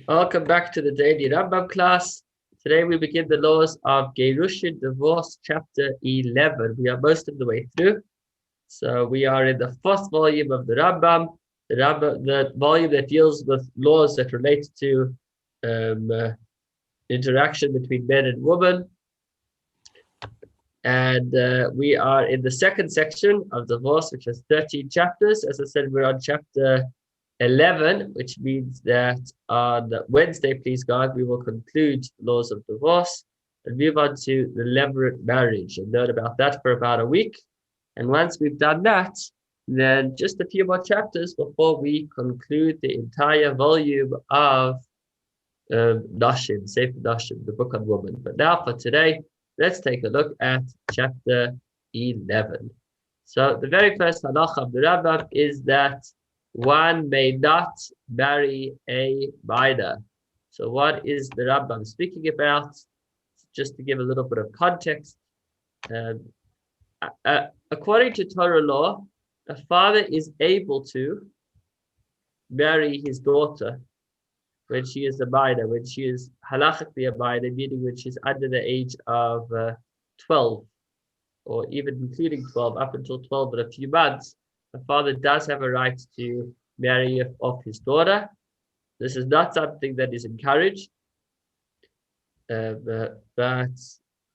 Welcome back to the Daily Rambam class. Today we begin the laws of Gerushin, divorce, chapter 11. We are most of the way through. So we are in the fourth volume of the Rambam, the volume that deals with laws that relate to interaction between men and women. And we are in the second section of divorce, which has 13 chapters. As I said, we're on chapter 11, which means that on Wednesday, please God, we will conclude the laws of divorce and move on to the levirate marriage and learn about that for about a week. And once we've done that, then just a few more chapters before we conclude the entire volume of Nashim, Sefer Nashim, the book on women. But now for today, let's take a look at chapter 11. So the very first halakha of the Rambam is that one may not marry a minor. So what is the Rambam speaking about? Just to give a little bit of context. According to Torah law, a father is able to marry his daughter when she is a minor, when she is halachically a minor, meaning when she's under the age of 12, or even including 12, up until 12 in a few months. The father does have a right to marry off his daughter. This is not something that is encouraged. But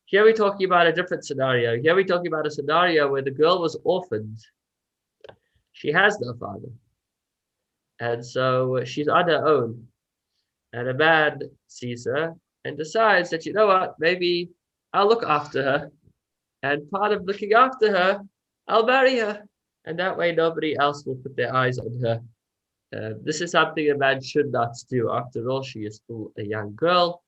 here we're talking about a different scenario. Here we're talking about a scenario where the girl was orphaned. She has no father. And so she's on her own. And a man sees her and decides that, you know what, maybe I'll look after her. And part of looking after her, I'll marry her. And that way nobody else will put their eyes on her. This is something a man should not do. After all, she is still a young girl.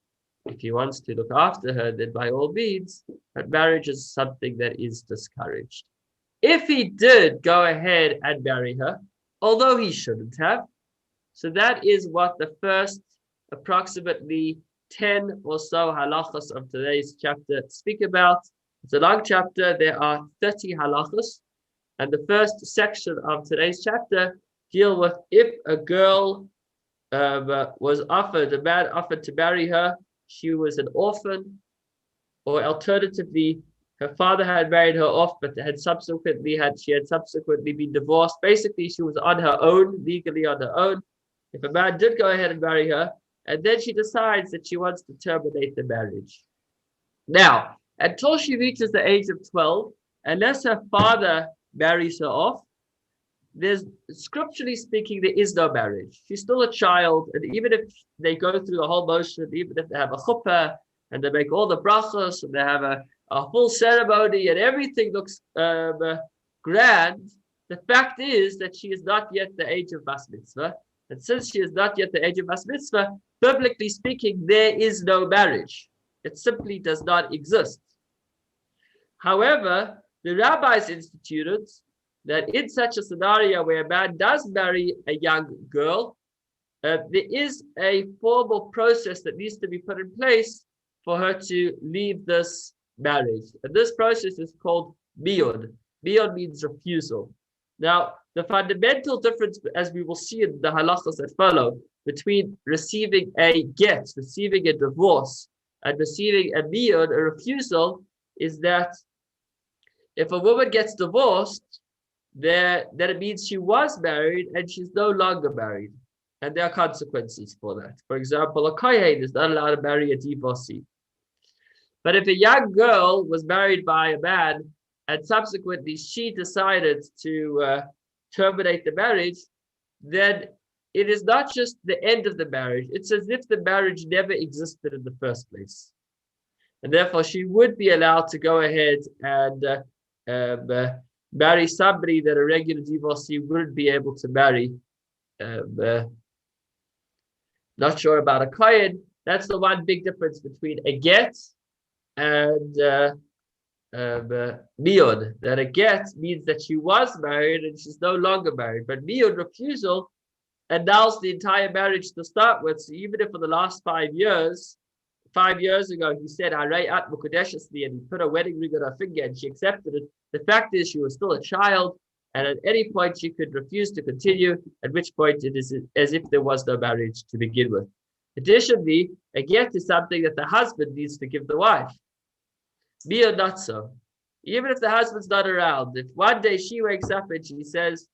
If he wants to look after her, then by all means, but marriage is something that is discouraged. If he did go ahead and marry her, although he shouldn't have, so that is what the first approximately 10 or so halachas of today's chapter speak about. It's a long chapter. There are 30 halachas. And the first section of today's chapter deal with if a girl was offered, a man offered to marry her, she was an orphan, or alternatively, her father had married her off, but she had subsequently been divorced. Basically, she was on her own, legally on her own. If a man did go ahead and marry her, and then she decides that she wants to terminate the marriage. Now, until she reaches the age of 12, unless her father marries her off, there's, scripturally speaking, there is no marriage. She's still a child, and even if they go through the whole motion, even if they have a chuppah and they make all the brachos and they have a full ceremony and everything looks grand, the fact is that she is not yet the age of bas mitzvah. And since she is not yet the age of bas mitzvah, biblically speaking, there is no marriage. It simply does not exist. However, the rabbis instituted that in such a scenario where a man does marry a young girl, there is a formal process that needs to be put in place for her to leave this marriage. And this process is called miyud. Miyud means refusal. Now, the fundamental difference, as we will see in the halachas that follow, between receiving a get, receiving a divorce, and receiving a miyud, a refusal, is that if a woman gets divorced, then it means she was married and she's no longer married. And there are consequences for that. For example, a kohen is not allowed to marry a divorcee. But if a young girl was married by a man and subsequently she decided to terminate the marriage, then it is not just the end of the marriage. It's as if the marriage never existed in the first place. And therefore, she would be allowed to go ahead and marry somebody that a regular divorcee wouldn't be able to marry. Not sure about a kohen. That's the one big difference between a get and miyud. That a get means that she was married and she's no longer married. But miyud, refusal, annuls the entire marriage to start with. So even if for the last 5 years ago, he said, Harayat Mukadeshesli, and he put a wedding ring on her finger and she accepted it. The fact is, she was still a child, and at any point she could refuse to continue, at which point it is as if there was no marriage to begin with. Additionally, a get is something that the husband needs to give the wife. Biyun not so. Even if the husband's not around, if one day she wakes up and she says,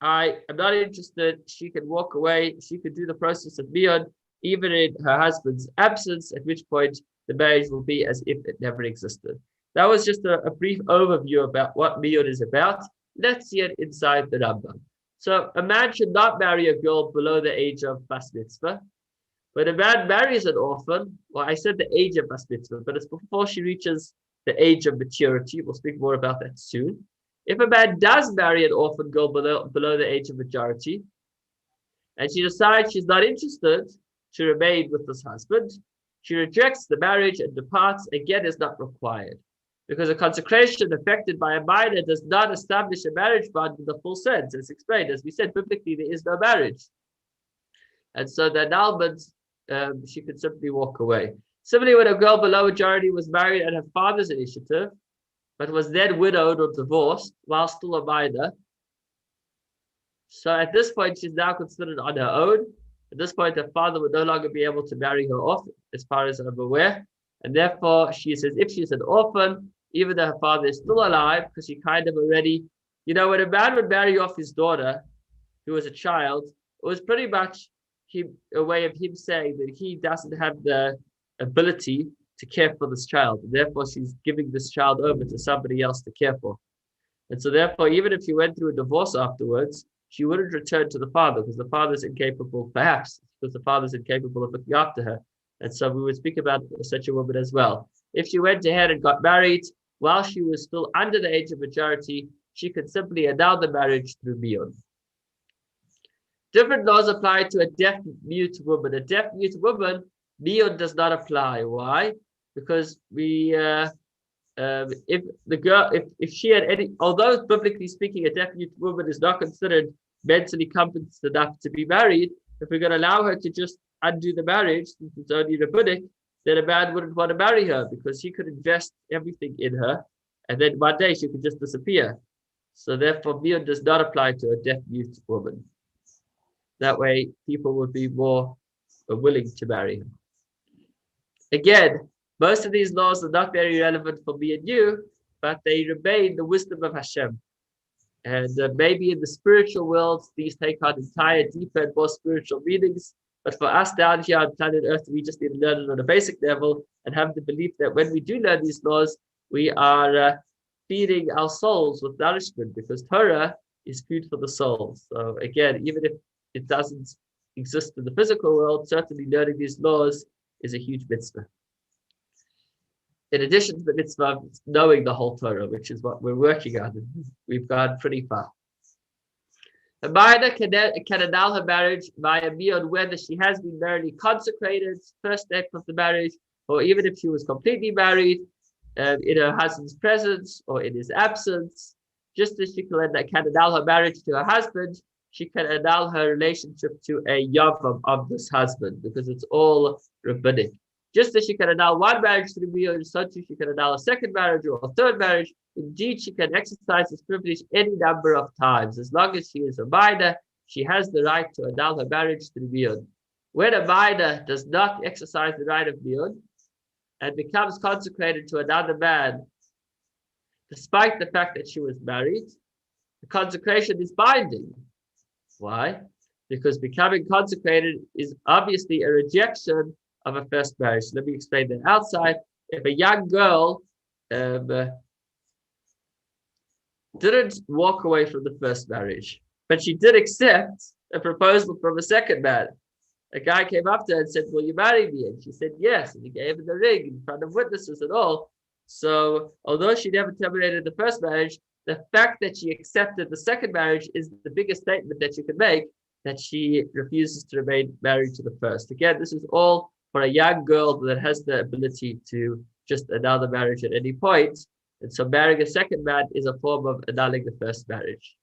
I am not interested, she can walk away, she can do the process of biyun, even in her husband's absence, at which point the marriage will be as if it never existed. That was just a brief overview about what biyun is about. Let's see it inside the Rambam. So a man should not marry a girl below the age of bas mitzvah. When a man marries an orphan, well, I said the age of bas mitzvah, but it's before she reaches the age of maturity. We'll speak more about that soon. If a man does marry an orphan girl below the age of majority, and she decides she's not interested to remain with this husband, she rejects the marriage and departs. Again, is not required, because a consecration effected by a minor does not establish a marriage bond in the full sense. As explained, as we said, biblically there is no marriage, and so the annulment, she could simply walk away. Similarly, when a girl below majority was married at her father's initiative, but was then widowed or divorced while still a minor. So at this point, she's now considered on her own. At this point, her father would no longer be able to marry her off, as far as I'm aware. And therefore, she says, if she's an orphan, even though her father is still alive, because he kind of already, when a man would marry off his daughter, who was a child, it was pretty much a way of him saying that he doesn't have the ability to care for this child. And therefore, she's giving this child over to somebody else to care for. And so therefore, even if she went through a divorce afterwards, she wouldn't return to the father, because the father's incapable, perhaps, because the father's incapable of looking after her. And so we would speak about such a woman as well. If she went ahead and got married while she was still under the age of majority, she could simply annul the marriage through biyun. Different laws apply to a deaf-mute woman. A deaf-mute woman, biyun does not apply. Why? Because if the girl, if she had any, although biblically speaking, a deaf-mute woman is not considered mentally competent enough to be married, if we're going to allow her to just undo the marriage, since it's only rabbinic, then a man wouldn't want to marry her, because he could invest everything in her, and then one day she could just disappear. So therefore, biyun does not apply to a deaf-mute woman. That way, people would be more willing to marry her. Again, most of these laws are not very relevant for me and you, but they remain the wisdom of Hashem. And maybe in the spiritual world, these take on entire, deeper, and more spiritual meanings. But for us down here on planet Earth, we just need to learn it on a basic level and have the belief that when we do learn these laws, we are feeding our souls with nourishment, because Torah is food for the soul. So again, even if it doesn't exist in the physical world, certainly learning these laws is a huge mitzvah. In addition to the mitzvah of knowing the whole Torah, which is what we're working on, we've gone pretty far. A minor can annul her marriage via biyun, whether she has been married consecrated, first step of the marriage, or even if she was completely married in her husband's presence or in his absence. Just as she can annul her marriage to her husband, she can annul her relationship to a yavam of this husband, because it's all rabbinic. Just as she can annul one marriage through biyun, so too she can annul a second marriage or a third marriage. Indeed, she can exercise this privilege any number of times. As long as she is a minor, she has the right to annul her marriage through biyun. When a minor does not exercise the right of biyun and becomes consecrated to another man, despite the fact that she was married, the consecration is binding. Why? Because becoming consecrated is obviously a rejection of a first marriage. So let me explain that outside. If a young girl didn't walk away from the first marriage, but she did accept a proposal from a second man. A guy came up to her and said, will you marry me? And she said, yes. And he gave her the ring in front of witnesses and all. So although she never terminated the first marriage, the fact that she accepted the second marriage is the biggest statement that you can make, that she refuses to remain married to the first. Again, this is all for a young girl that has the ability to just annul the marriage at any point. And so marrying a second man is a form of annulling the first marriage.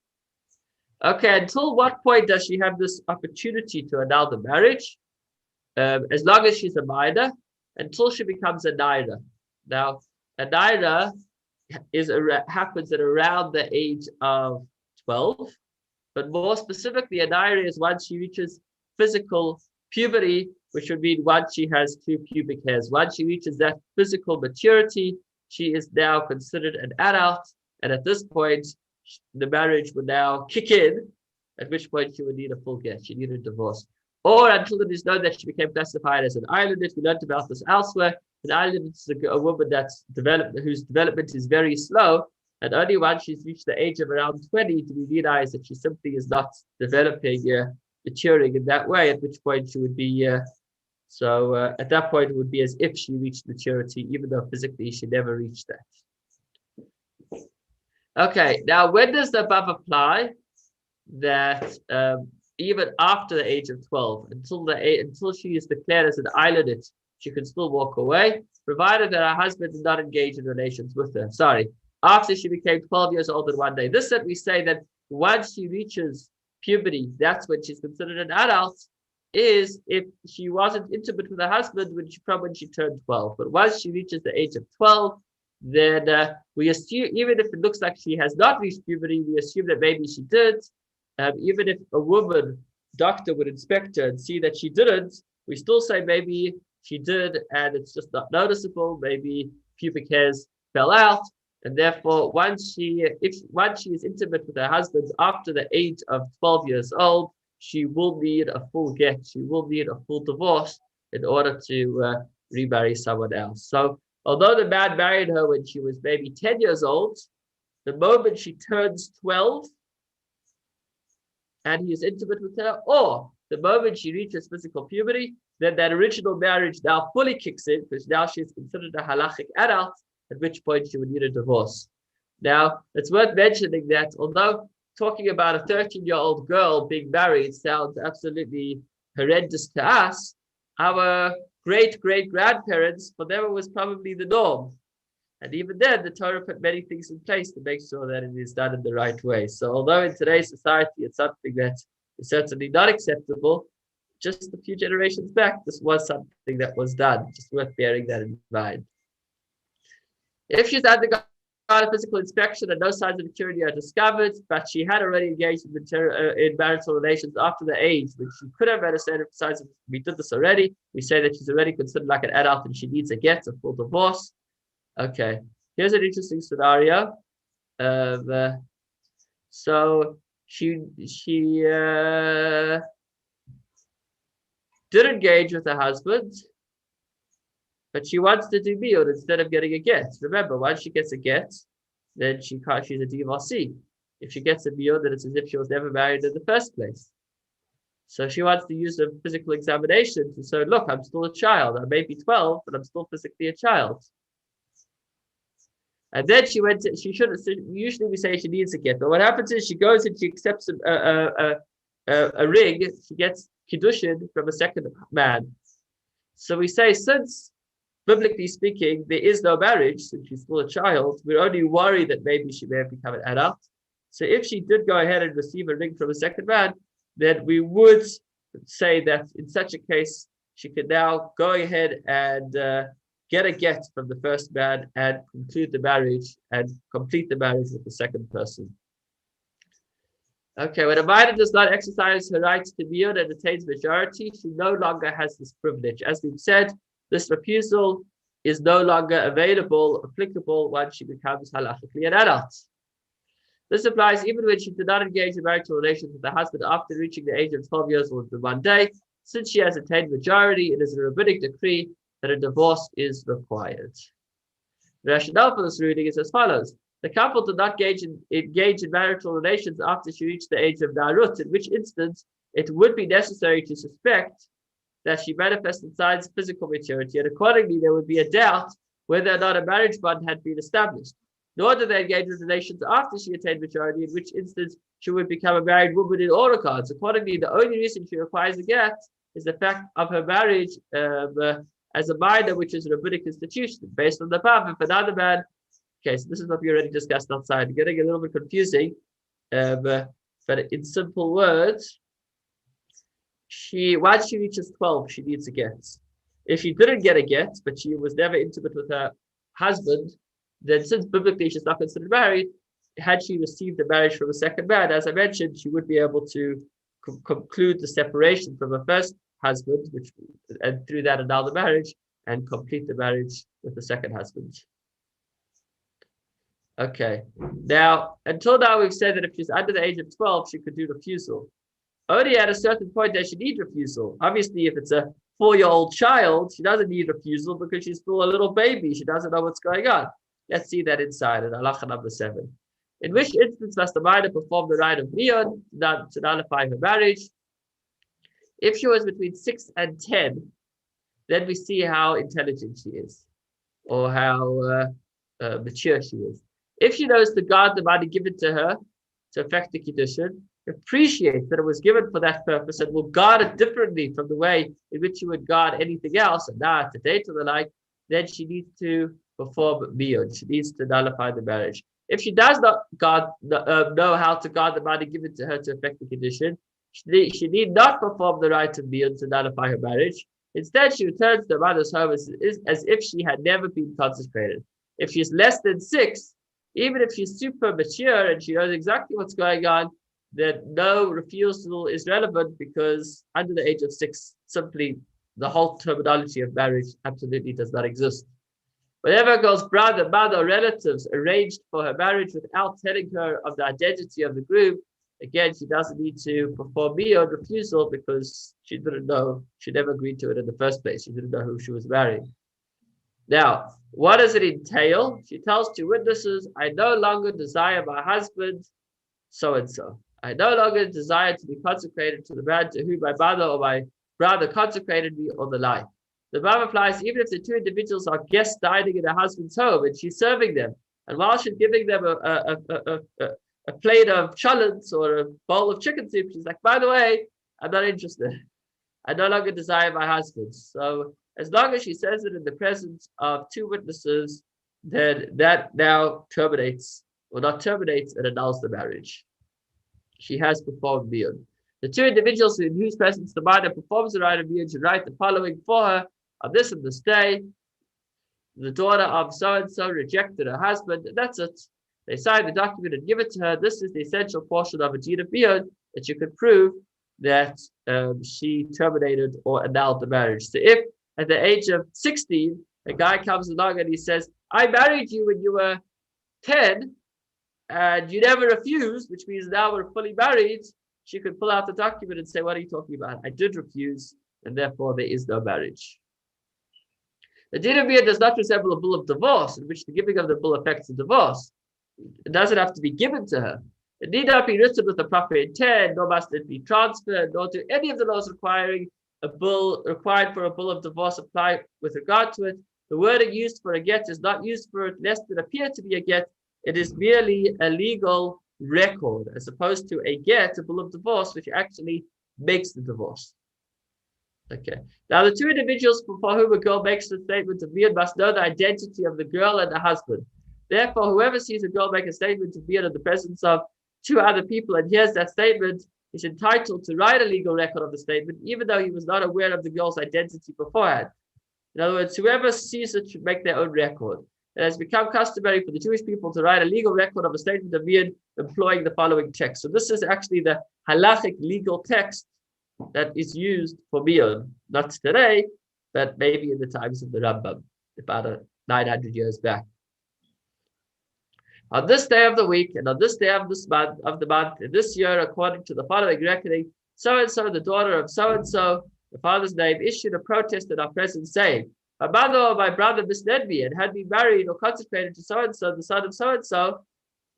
Okay, until what point does she have this opportunity to annul the marriage? As long as she's a minor, until she becomes a naira. Now, a naira happens at around the age of 12, but more specifically, a naira is once she reaches physical puberty which would mean once she has 2 pubic hairs. Once she reaches that physical maturity, she is now considered an adult, and at this point, the marriage would now kick in, at which point she would need a full get, she needed a divorce. Or until it is known that she became classified as an islandess. We learned about this elsewhere. An islandess is a woman whose development is very slow, and only once she's reached the age of around 20 do we realize that she simply is not developing, maturing in that way, at which point she would be, at that point it would be as if she reached maturity, even though physically she never reached that. Okay, now when does the above apply? That even after the age of 12, until she is declared as an islandess, she can still walk away, provided that her husband did not engage in relations with her. Sorry, after she became 12 years old and 1 day. This that we say that once she reaches puberty, that's when she's considered an adult, is if she wasn't intimate with her husband from when she turned 12. But once she reaches the age of 12, then we assume, even if it looks like she has not reached puberty, we assume that maybe she did. Even if a doctor would inspect her and see that she didn't, we still say maybe she did and it's just not noticeable. Maybe pubic hairs fell out, and therefore once she is intimate with her husband after the age of 12 years old, she will need a full get. She will need a full divorce in order to remarry someone else. So although the man married her when she was maybe 10 years old, the moment she turns 12, and he is intimate with her, or the moment she reaches physical puberty, then that original marriage now fully kicks in, because now she's considered a halachic adult, at which point she would need a divorce. Now, it's worth mentioning that although talking about a 13-year-old girl being married sounds absolutely horrendous to us, our great-great-grandparents, for them it was probably the norm. And even then, the Torah put many things in place to make sure that it is done in the right way. So although in today's society it's something that is certainly not acceptable, just a few generations back, this was something that was done. Just worth bearing that in mind. If she's undergone a physical inspection and no signs of maturity are discovered, but she had already engaged in marital relations after the age when she could have had a set of signs, we did this already. We say that she's already considered like an adult and she needs a full divorce. Okay, here's an interesting scenario. So she did engage with her husband, but she wants to do miyud instead of getting a get. Remember, once she gets a get, then she's a divorcee. If she gets a miyud, then it's as if she was never married in the first place. So she wants to use a physical examination to say, look, I'm still a child. I may be 12, but I'm still physically a child. And then she shouldn't, usually we say she needs a get, but what happens is she goes and she accepts a ring, she gets kiddushin from a second man. So we say, since biblically speaking, there is no marriage, since she's still a child, we're only worried that maybe she may have become an adult. So if she did go ahead and receive a ring from a second man, then we would say that in such a case, she could now go ahead and get a get from the first man and conclude the marriage and complete the marriage with the second person. Okay, when a minor does not exercise her rights to miyud and attains majority, she no longer has this privilege. As we've said, this refusal is no longer applicable once she becomes halachically an adult. This applies even when she did not engage in marital relations with her husband after reaching the age of 12 years old and 1 day. Since she has attained majority, it is a rabbinic decree that a divorce is required. The rationale for this ruling is as follows. The couple did not engage in marital relations after she reached the age of Narut, in which instance it would be necessary to suspect that she manifested signs of physical maturity, and accordingly there would be a doubt whether or not a marriage bond had been established. Nor did they engage in relations after she attained maturity, in which instance she would become a married woman in all regards. Accordingly, the only reason she requires a get is the fact of her marriage as a minor, which is a rabbinic institution, based on the path. If another man, okay, so this is what we already discussed outside, getting a little bit confusing, but in simple words, once she reaches 12, she needs a get. If she didn't get a get, but she was never intimate with her husband, then since biblically she's not considered married, had she received a marriage from a second man, as I mentioned, she would be able to conclude the separation from her first husband, and through that annul the marriage and complete the marriage with the second husband. Okay. Now, until now, we've said that if she's under the age of 12, she could do refusal. Only at a certain point does she need refusal. Obviously, if it's a 4-year-old child, she doesn't need refusal because she's still a little baby. She doesn't know what's going on. Let's see that inside in halacha number 7. In which instance must the minor perform the rite of miyun to nullify her marriage? If she was between 6 and 10, then we see how intelligent she is or how mature she is. If she knows to guard the money given to her to effect the kiddushin, appreciates that it was given for that purpose and will guard it differently from the way in which you would guard anything else, and now to date or the like, then she needs to perform miyun. She needs to nullify the marriage. If she does not know how to guard the money given to her to effect the condition, she need not perform the rite of miyun to nullify her marriage. Instead, she returns to her mother's home as if she had never been consecrated. If she's less than 6, even if she's super mature and she knows exactly what's going on, then no refusal is relevant because under the age of 6, simply the whole terminology of marriage absolutely does not exist. Whenever a girl's brother, mother, or relatives arranged for her marriage without telling her of the identity of the groom, again, she doesn't need to perform miyun refusal because she didn't know, she never agreed to it in the first place. She didn't know who she was marrying. Now, what does it entail? She tells 2 witnesses, I no longer desire my husband, so-and-so. I no longer desire to be consecrated to the man to whom my mother or my brother consecrated me or the like. The Bible applies even if the 2 individuals are guests dining in their husband's home and she's serving them. And while she's giving them a plate of cholents or a bowl of chicken soup, she's like, by the way, I'm not interested. I no longer desire my husband. So as long as she says it in the presence of 2 witnesses, then that now terminates, or not terminates, and annuls the marriage. She has performed miyun. The 2 individuals in whose presence the minor performs the rite of miyun should write the following for her. On this and this day, the daughter of so-and-so rejected her husband, and that's it. They sign the document and give it to her. This is the essential portion of a deed of miyun that you could prove that she terminated or annulled the marriage. So if at the age of 16, a guy comes along and he says, I married you when you were 10, and you never refused, which means now we're fully married, she could pull out the document and say, what are you talking about? I did refuse, and therefore there is no marriage. The deed of miyun does not resemble a bull of divorce, in which the giving of the bull affects the divorce. It doesn't have to be given to her. It need not be written with the proper intent, nor must it be transferred, nor do any of the laws required for a bull of divorce apply with regard to it. The wording used for a get is not used for it lest it appear to be a get. It is merely a legal record, as opposed to a get, a bull of divorce, which actually makes the divorce. Okay. Now, the 2 individuals for whom a girl makes the statement of miyun must know the identity of the girl and the husband. Therefore, whoever sees a girl make a statement of miyun in the presence of 2 other people and hears that statement is entitled to write a legal record of the statement, even though he was not aware of the girl's identity beforehand. In other words, whoever sees it should make their own record. It has become customary for the Jewish people to write a legal record of a statement of miyun employing the following text. So this is actually the halachic legal text that is used for miyun, not today, but maybe in the times of the Rambam, about 900 years back. On this day of the week, and on this day of the month, in this year, according to the following reckoning, so-and-so, the daughter of so-and-so, the father's name, issued a protest in our presence saying, my mother or my brother misled me and had me married or consecrated to so-and-so, the son of so-and-so,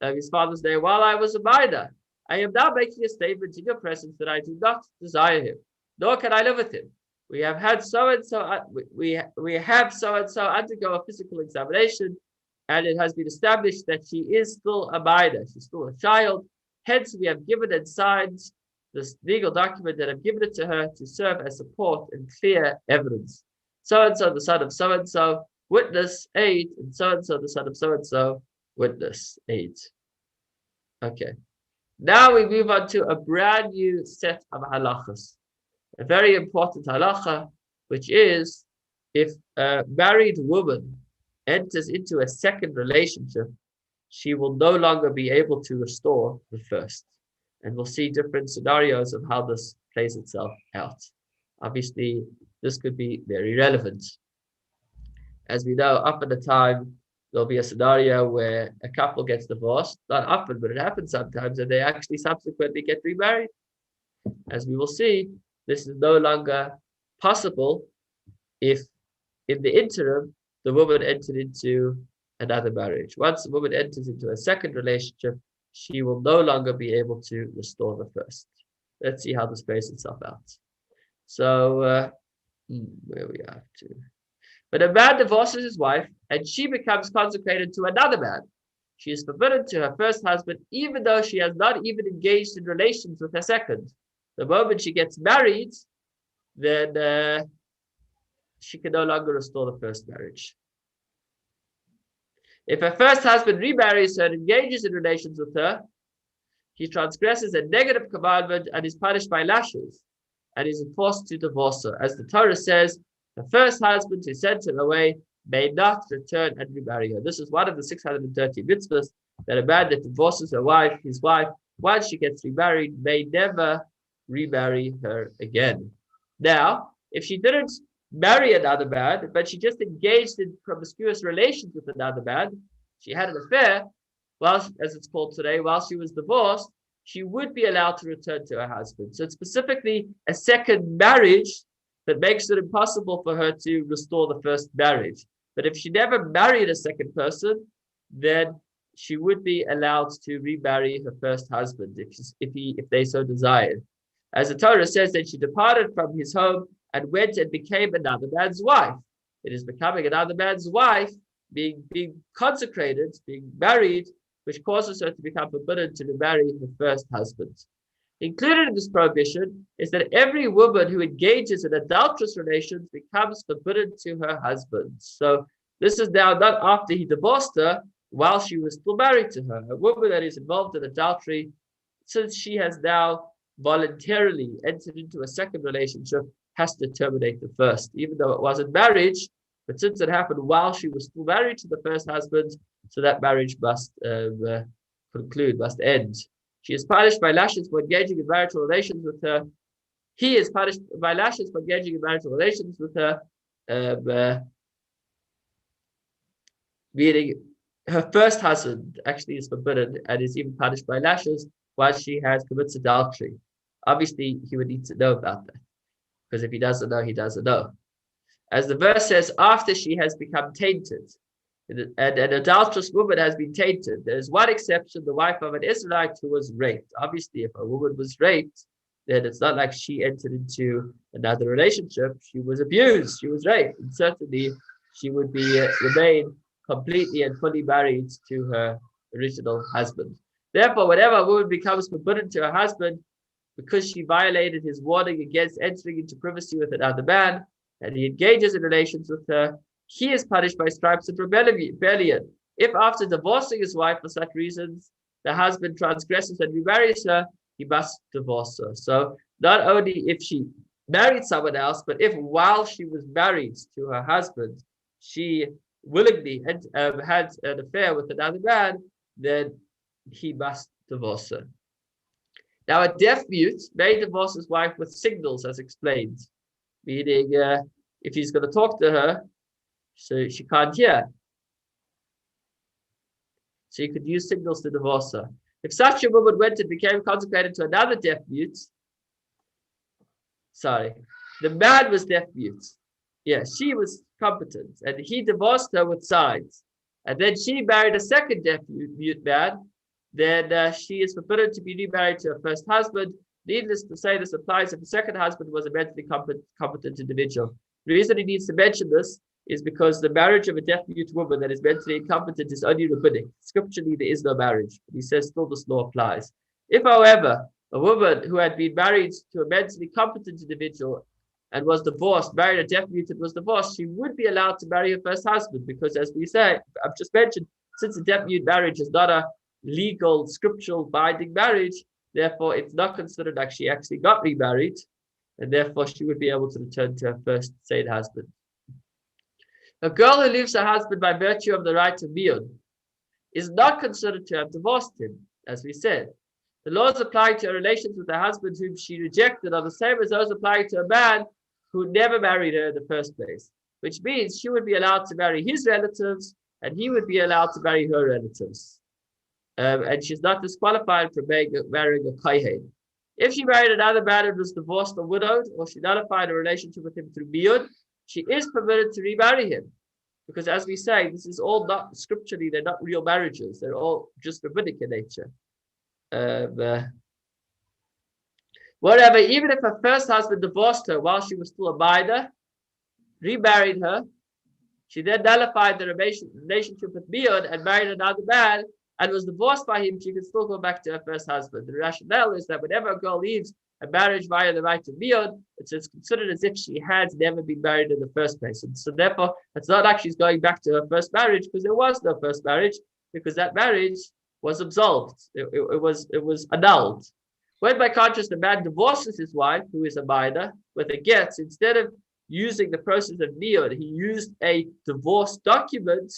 his father's name, while I was a minor. I am now making a statement in your presence that I do not desire him, nor can I live with him. We have had so-and-so, we have so-and-so undergo a physical examination, and it has been established that she is still a minor. She's still a child. Hence, we have given and signed this legal document that have given it to her to serve as support and clear evidence. So-and-so, the son of so-and-so, witness 8, and so-and-so, the son of so-and-so, witness 8. Okay. Now we move on to a brand new set of halachas. A very important halacha, which is if a married woman enters into a second relationship, she will no longer be able to restore the first. And we'll see different scenarios of how this plays itself out. Obviously, this could be very relevant. As we know, up at the time, there'll be a scenario where a couple gets divorced, not often, but it happens sometimes, and they actually subsequently get remarried. As we will see, this is no longer possible if in the interim the woman entered into another marriage. Once the woman enters into a second relationship, she will no longer be able to restore the first. Let's see how this plays itself out. So, where we have to. But a man divorces his wife and she becomes consecrated to another man. She is forbidden to her first husband, even though she has not even engaged in relations with her second. The moment she gets married, then she can no longer restore the first marriage. If her first husband remarries her and engages in relations with her, he transgresses a negative commandment and is punished by lashes and is forced to divorce her. As the Torah says, the first husband who sent her away may not return and remarry her. This is one of the 630 mitzvahs that a man that divorces his wife, once she gets remarried, may never remarry her again. Now, if she didn't marry another man, but she just engaged in promiscuous relations with another man, she had an affair, while, as it's called today, while she was divorced, she would be allowed to return to her husband. So it's specifically a second marriage that makes it impossible for her to restore the first marriage. But if she never married a second person, then she would be allowed to remarry her first husband if they so desired. As the Torah says that she departed from his home and went and became another man's wife. It is becoming another man's wife, being consecrated, being married, which causes her to become forbidden to remarry her first husband. Included in this prohibition is that every woman who engages in adulterous relations becomes forbidden to her husband. So this is now not after he divorced her, while she was still married to her. A woman that is involved in adultery, since she has now voluntarily entered into a second relationship, has to terminate the first, even though it wasn't marriage. But since it happened while she was still married to the first husband, so that marriage must conclude, must end. She is punished by lashes for engaging in marital relations with her. He is punished by lashes for engaging in marital relations with her, meaning her first husband actually is forbidden and is even punished by lashes while she has committed adultery. Obviously, he would need to know about that, because if he doesn't know, he doesn't know. As the verse says, after she has become tainted, and an adulterous woman has been tainted. There is one exception, the wife of an Israelite who was raped. Obviously, if a woman was raped, then it's not like she entered into another relationship. She was abused, she was raped, and certainly she would be remain completely and fully married to her original husband. Therefore, whenever a woman becomes forbidden to her husband because she violated his warning against entering into privacy with another man, and he engages in relations with her, he is punished by stripes of rebellion. If after divorcing his wife for such reasons, the husband transgresses and remarries her, he must divorce her. So not only if she married someone else, but if while she was married to her husband, she willingly had an affair with another man, then he must divorce her. Now, a deaf mute may divorce his wife with signals, as explained, meaning if he's going to talk to her, so she can't hear. So you could use signals to divorce her. If such a woman went and became consecrated to another deaf mute, the man was deaf mute. Yeah, she was competent, and he divorced her with signs. And then she married a second deaf mute man, then she is forbidden to be remarried to her first husband. Needless to say, this applies if the second husband was a mentally competent individual. The reason he needs to mention this is because the marriage of a deaf mute woman that is mentally incompetent is only rabbinic. Scripturally, there is no marriage. He says still this law applies. If, however, a woman who had been married to a mentally competent individual and was divorced, married a deaf mute and was divorced, she would be allowed to marry her first husband because, as we say, I've just mentioned, since a deaf mute marriage is not a legal, scriptural, binding marriage, therefore it's not considered like she actually got remarried, and therefore she would be able to return to her first said husband. A girl who leaves her husband by virtue of the right to miyun is not considered to have divorced him, as we said. The laws applying to her relations with her husband whom she rejected are the same as those applying to a man who never married her in the first place, which means she would be allowed to marry his relatives and he would be allowed to marry her relatives. And she's not disqualified from marrying a kohen. If she married another man and was divorced or widowed, or she nullified a relationship with him through biyud, she is permitted to remarry him. Because as we say, this is all not scripturally, they're not real marriages. They're all just rabbinic in nature. Whatever, even if her first husband divorced her while she was still a minor, remarried her, she then nullified the relationship with biyud and married another man and was divorced by him, she could still go back to her first husband. The rationale is that whenever a girl leaves a marriage via the right of biyud, it's considered as if she had never been married in the first place. And so therefore, it's not like she's going back to her first marriage because there was no first marriage, because that marriage was absolved. It was annulled. When by contrast, a man divorces his wife, who is a minor, with a get, instead of using the process of biyud, he used a divorce document,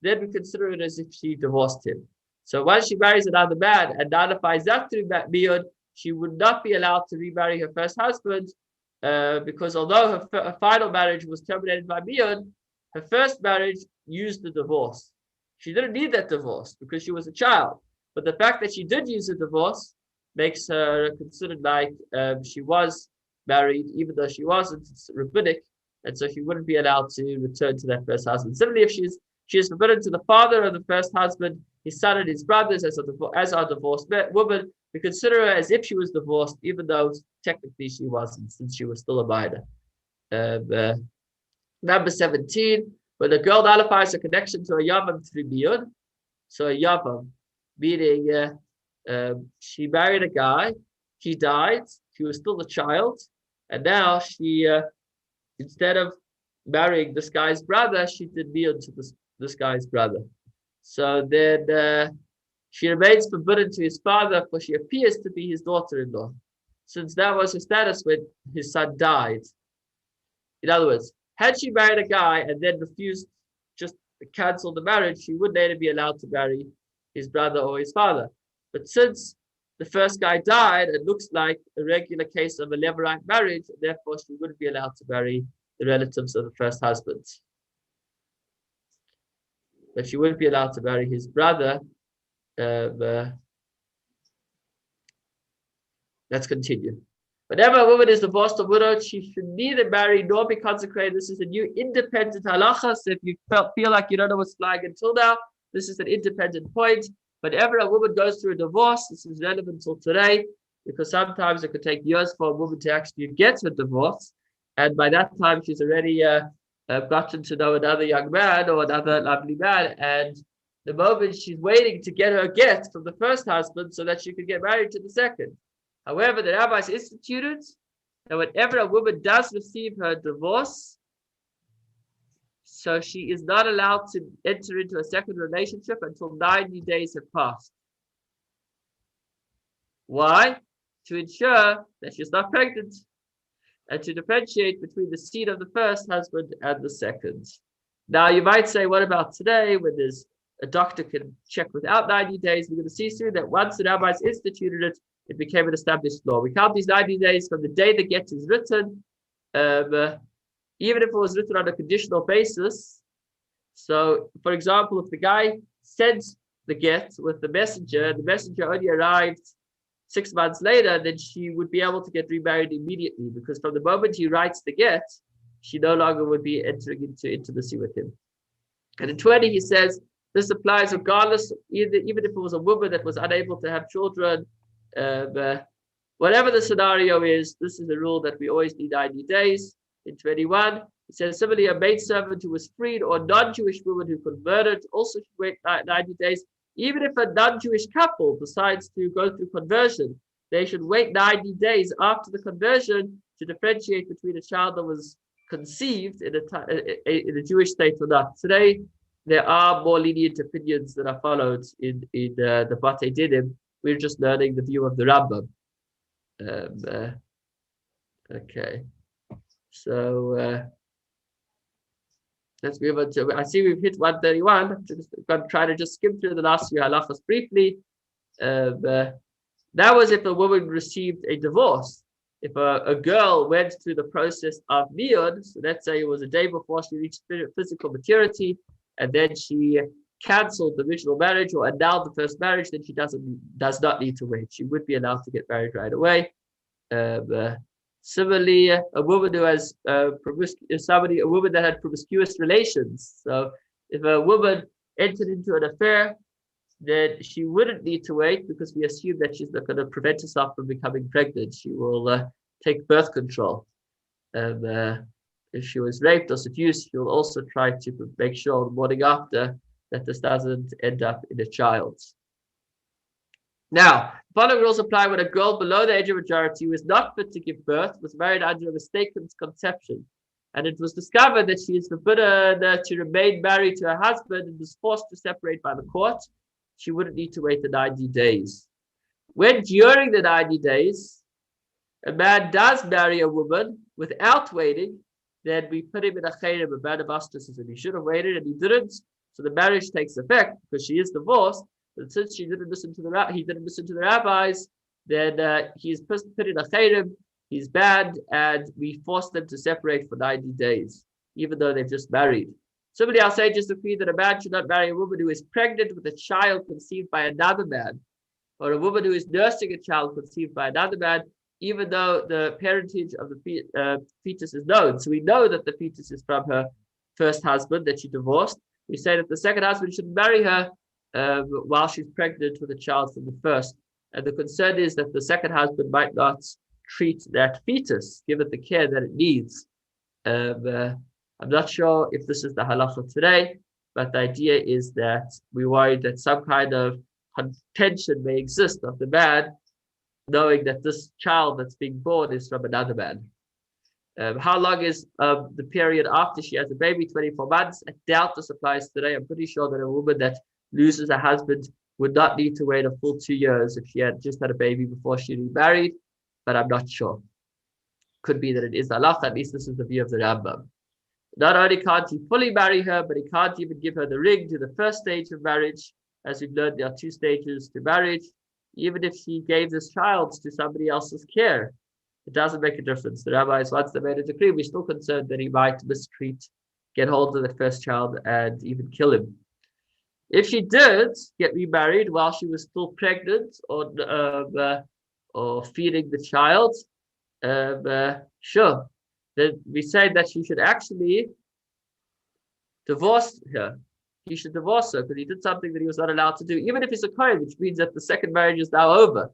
then we consider it as if she divorced him. So once she marries another man and nullifies that through biyud, she would not be allowed to remarry her first husband, because although her final marriage was terminated by biyud, her first marriage used the divorce. She didn't need that divorce because she was a child. But the fact that she did use the divorce makes her considered like she was married, even though she wasn't rabbinic, and so she wouldn't be allowed to return to that first husband. Similarly, if she is forbidden to the father of the first husband, his son and his brothers, as our divorced woman, we consider her as if she was divorced, even though technically she wasn't, since she was still a minor. Number 17, when a girl nullifies a connection to a yavam through biyud, so a yavam, meaning she married a guy, he died, she was still a child, and now she, instead of marrying this guy's brother, she did biyud to this guy's brother. So then she remains forbidden to his father, for she appears to be his daughter-in-law, since that was her status when his son died. In other words, had she married a guy and then refused just to cancel the marriage, she would later be allowed to marry his brother or his father. But since the first guy died, it looks like a regular case of a levirate marriage, and therefore she wouldn't be allowed to marry the relatives of the first husband. But she wouldn't be allowed to marry his brother. Let's continue. Whenever a woman is divorced or widowed, she should neither marry nor be consecrated. This is a new independent halacha. So if you feel like you don't know what's flying until now, this is an independent point. Whenever a woman goes through a divorce, this is relevant till today, because sometimes it could take years for a woman to actually get a divorce. And by that time, she's already gotten to know another young man or another lovely man. And the moment she's waiting to get her get from the first husband so that she could get married to the second. However, the rabbis instituted that whenever a woman does receive her divorce, so she is not allowed to enter into a second relationship until 90 days have passed. Why? To ensure that she's not pregnant and to differentiate between the seed of the first husband and the second. Now, you might say, what about today when there's a doctor can check without 90 days? We're going to see soon that once the rabbis instituted it, it became an established law. We count these 90 days from the day the get is written, even if it was written on a conditional basis. So, for example, if the guy sends the get with the messenger only arrived 6 months later, then she would be able to get remarried immediately, because from the moment he writes the get, she no longer would be entering into intimacy with him. And in 20, he says, this applies regardless, even if it was a woman that was unable to have children, whatever the scenario is, this is a rule that we always need 90 days. In 21, it says, similarly, a maidservant who was freed or a non-Jewish woman who converted also should wait 90 days. Even if a non-Jewish couple decides to go through conversion, they should wait 90 days after the conversion to differentiate between a child that was conceived in a Jewish state or not. Today, there are more lenient opinions that are followed in the Batei Dinim. We're just learning the view of the Rambam. Okay. So let's move on to, I see we've hit 131. I'm just going to try to just skim through the last few halachas briefly. That was if a woman received a divorce. if a girl went through the process of miyud, so let's say it was a day before she reached physical maturity, and then she cancelled the original marriage or annulled the first marriage, then she does not need to wait. She would be allowed to get married right away. Similarly, a woman who has a woman that had promiscuous relations. So if a woman entered into an affair, then she wouldn't need to wait because we assume that she's not going to prevent herself from becoming pregnant. She will take birth control. If she was raped or seduced, she will also try to make sure the morning after that this doesn't end up in a child. Now, following rules apply when a girl below the age of majority who is not fit to give birth was married under a mistaken conception, and it was discovered that she is forbidden to remain married to her husband and was forced to separate by the court. She wouldn't need to wait the 90 days. When during the 90 days, a man does marry a woman without waiting, then we put him in a chayrim, a ban of ostracism. He should have waited and he didn't, so the marriage takes effect because she is divorced. But since he didn't listen to the rabbis, then he's put in a chayrim, he's banned, and we force them to separate for 90 days, even though they've just married. Similarly, our sages agree that a man should not marry a woman who is pregnant with a child conceived by another man, or a woman who is nursing a child conceived by another man, even though the parentage of the fetus is known. So we know that the fetus is from her first husband that she divorced. We say that the second husband should marry her while she's pregnant with a child from the first. And the concern is that the second husband might not treat that fetus, give it the care that it needs. I'm not sure if this is the halacha today, but the idea is that we worry that some kind of contention may exist of the man, knowing that this child that's being born is from another man. How long is the period after she has a baby? 24 months. I doubt this applies today. I'm pretty sure that a woman that loses a husband would not need to wait a full 2 years if she had just had a baby before she remarried, but I'm not sure. Could be that it is halacha. At least this is the view of the Rambam. Not only can't he fully marry her, but he can't even give her the ring to the first stage of marriage. As we've learned, there are 2 stages to marriage. Even if she gave this child to somebody else's care, it doesn't make a difference. The rabbis, once they made a decree, we're still concerned that he might mistreat, get hold of the first child, and even kill him. If she did get remarried while she was still pregnant or feeding the child, sure. Then we say that she should actually divorce her. He should divorce her because he did something that he was not allowed to do, even if he's a kohen, which means that the second marriage is now over.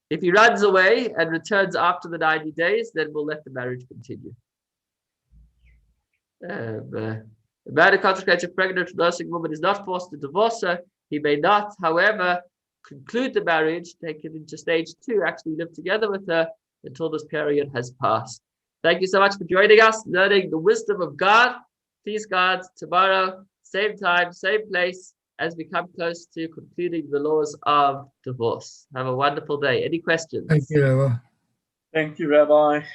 If he runs away and returns after the 90 days, then we'll let the marriage continue. A man who consecrates a pregnant nursing woman is not forced to divorce her. He may not, however, conclude the marriage, take it into stage 2, actually live together with her until this period has passed. Thank you so much for joining us, learning the wisdom of God. Please God, tomorrow, same time, same place, as we come close to concluding the laws of divorce. Have a wonderful day. Any questions? Thank you, Rabbi. Thank you, Rabbi.